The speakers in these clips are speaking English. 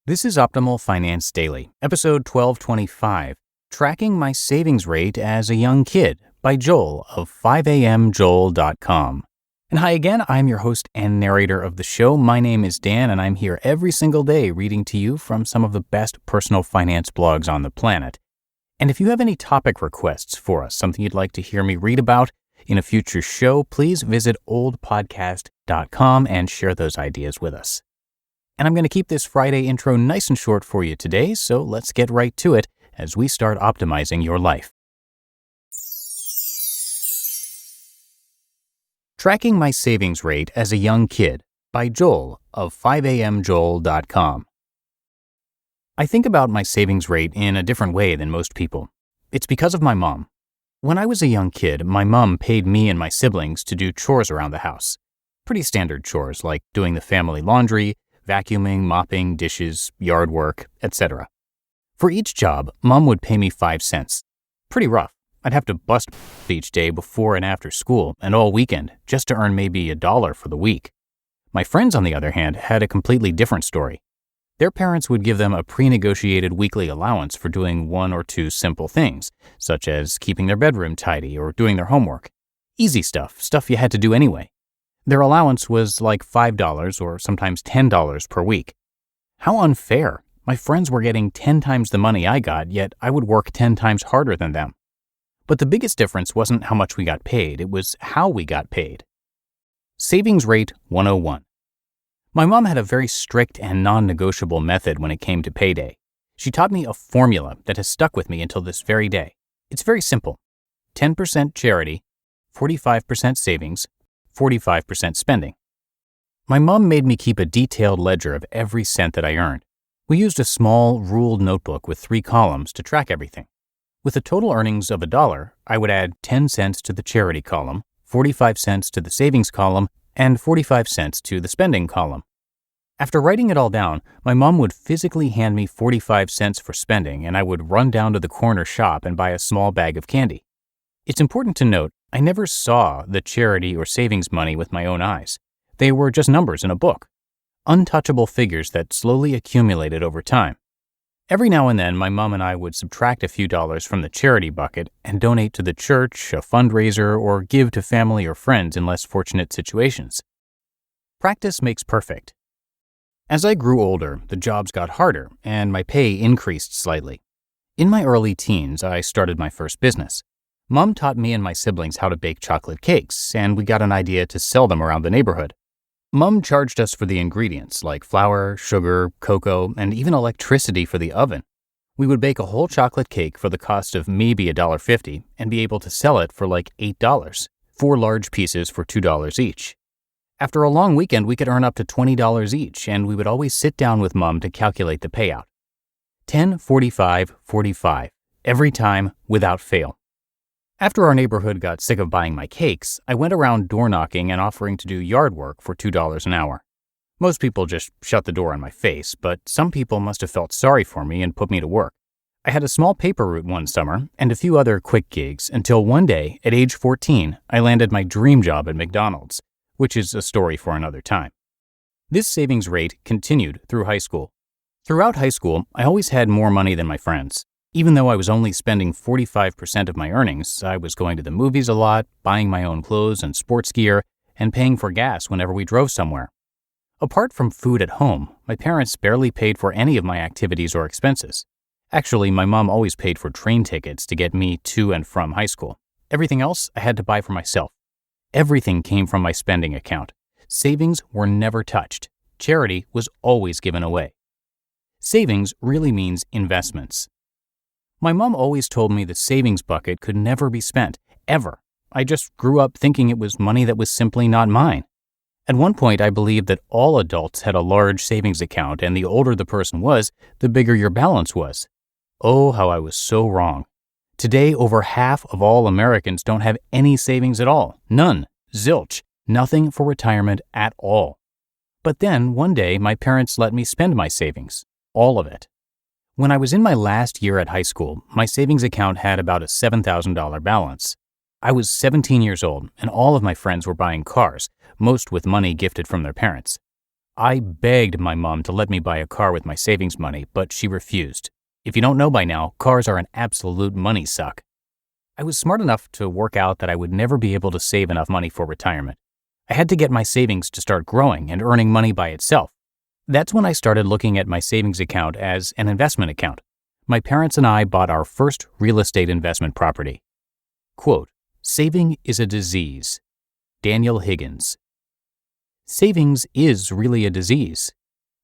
This is Optimal Finance Daily, episode 1225, Tracking My Savings Rate as a Young Kid by Joel of 5AMJoel.com. And hi again, I'm your host and narrator of the show. My name is Dan, and I'm here every single day reading to you from some of the best personal finance blogs on the planet. And if you have any topic requests for us, something you'd like to hear me read about in a future show, please visit oldpodcast.com and share those ideas with us. And I'm going to keep this Friday intro nice and short for you today, so let's get right to it as we start optimizing your life. Tracking My Savings Rate as a Young Kid by Joel of 5AMJoel.com. I think about my savings rate in a different way than most people. It's because of my mom. When I was a young kid, my mom paid me and my siblings to do chores around the house. Pretty standard chores like doing the family laundry, vacuuming, mopping, dishes, yard work, etc. For each job, Mom would pay me 5 cents. Pretty rough. I'd have to bust each day before and after school and all weekend just to earn maybe $1 for the week. My friends, on the other hand, had a completely different story. Their parents would give them a pre-negotiated weekly allowance for doing one or two simple things, such as keeping their bedroom tidy or doing their homework. Easy stuff you had to do anyway. Their allowance was like $5 or sometimes $10 per week. How unfair. My friends were getting 10 times the money I got, yet I would work 10 times harder than them. But the biggest difference wasn't how much we got paid, it was how we got paid. Savings Rate 101. My mom had a very strict and non-negotiable method when it came to payday. She taught me a formula that has stuck with me until this very day. It's very simple. 10% charity, 45% savings, 45% spending. My mom made me keep a detailed ledger of every cent that I earned. We used a small, ruled notebook with 3 columns to track everything. With a total earnings of $1, I would add 10 cents to the charity column, 45 cents to the savings column, and 45 cents to the spending column. After writing it all down, my mom would physically hand me 45 cents for spending, and I would run down to the corner shop and buy a small bag of candy. It's important to note, I never saw the charity or savings money with my own eyes. They were just numbers in a book. Untouchable figures that slowly accumulated over time. Every now and then, my mom and I would subtract a few dollars from the charity bucket and donate to the church, a fundraiser, or give to family or friends in less fortunate situations. Practice makes perfect. As I grew older, the jobs got harder, and my pay increased slightly. In my early teens, I started my first business. Mom taught me and my siblings how to bake chocolate cakes, and we got an idea to sell them around the neighborhood. Mom charged us for the ingredients like flour, sugar, cocoa, and even electricity for the oven. We would bake a whole chocolate cake for the cost of maybe $1.50 and be able to sell it for like $8, 4 large pieces for $2 each. After a long weekend, we could earn up to $20 each, and we would always sit down with Mom to calculate the payout. 10, 45, 45, every time without fail. After our neighborhood got sick of buying my cakes, I went around door knocking and offering to do yard work for $2 an hour. Most people just shut the door in my face, but some people must have felt sorry for me and put me to work. I had a small paper route one summer and a few other quick gigs until one day, at age 14, I landed my dream job at McDonald's, which is a story for another time. This savings rate continued through high school. Throughout high school, I always had more money than my friends. Even though I was only spending 45% of my earnings, I was going to the movies a lot, buying my own clothes and sports gear, and paying for gas whenever we drove somewhere. Apart from food at home, my parents barely paid for any of my activities or expenses. Actually, my mom always paid for train tickets to get me to and from high school. Everything else I had to buy for myself. Everything came from my spending account. Savings were never touched. Charity was always given away. Savings really means investments. My mom always told me the savings bucket could never be spent, ever. I just grew up thinking it was money that was simply not mine. At one point, I believed that all adults had a large savings account, and the older the person was, the bigger your balance was. Oh, how I was so wrong. Today, over half of all Americans don't have any savings at all. None. Zilch. Nothing for retirement at all. But then, one day, my parents let me spend my savings. All of it. When I was in my last year at high school, my savings account had about a $7,000 balance. I was 17 years old, and all of my friends were buying cars, most with money gifted from their parents. I begged my mom to let me buy a car with my savings money, but she refused. If you don't know by now, cars are an absolute money suck. I was smart enough to work out that I would never be able to save enough money for retirement. I had to get my savings to start growing and earning money by itself. That's when I started looking at my savings account as an investment account. My parents and I bought our first real estate investment property. Quote, "Saving is a disease." Daniel Higgins. Savings is really a disease.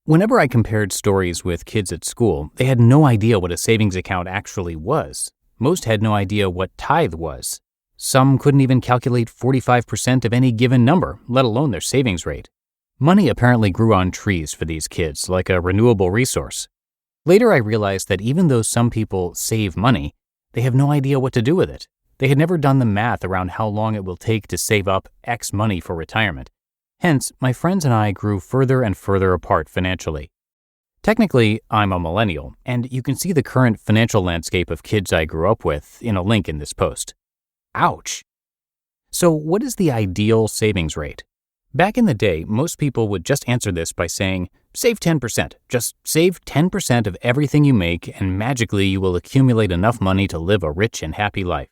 Whenever I compared stories with kids at school, they had no idea what a savings account actually was. Most had no idea what tithe was. Some couldn't even calculate 45% of any given number, let alone their savings rate. Money apparently grew on trees for these kids, like a renewable resource. Later I realized that even though some people save money, they have no idea what to do with it. They had never done the math around how long it will take to save up X money for retirement. Hence, my friends and I grew further and further apart financially. Technically, I'm a millennial, and you can see the current financial landscape of kids I grew up with in a link in this post. Ouch! So what is the ideal savings rate? Back in the day, most people would just answer this by saying, save 10%. Just save 10% of everything you make, and magically you will accumulate enough money to live a rich and happy life.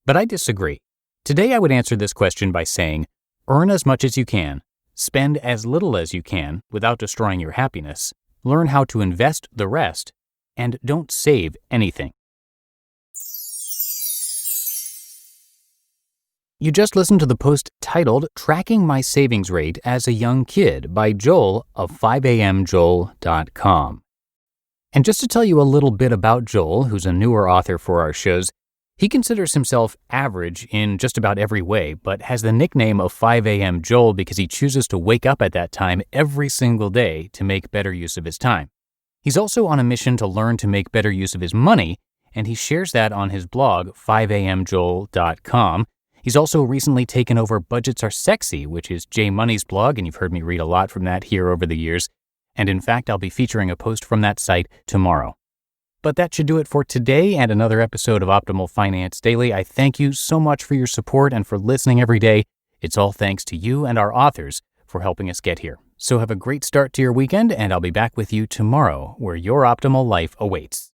But I disagree. Today I would answer this question by saying, earn as much as you can, spend as little as you can without destroying your happiness, learn how to invest the rest, and don't save anything. You just listened to the post titled Tracking My Savings Rate as a Young Kid by Joel of 5AMJoel.com. And just to tell you a little bit about Joel, who's a newer author for our shows, he considers himself average in just about every way, but has the nickname of 5AM Joel because he chooses to wake up at that time every single day to make better use of his time. He's also on a mission to learn to make better use of his money, and he shares that on his blog, 5AMJoel.com. He's also recently taken over Budgets Are Sexy, which is Jay Money's blog, and you've heard me read a lot from that here over the years. And in fact, I'll be featuring a post from that site tomorrow. But that should do it for today and another episode of Optimal Finance Daily. I thank you so much for your support and for listening every day. It's all thanks to you and our authors for helping us get here. So have a great start to your weekend, and I'll be back with you tomorrow where your optimal life awaits.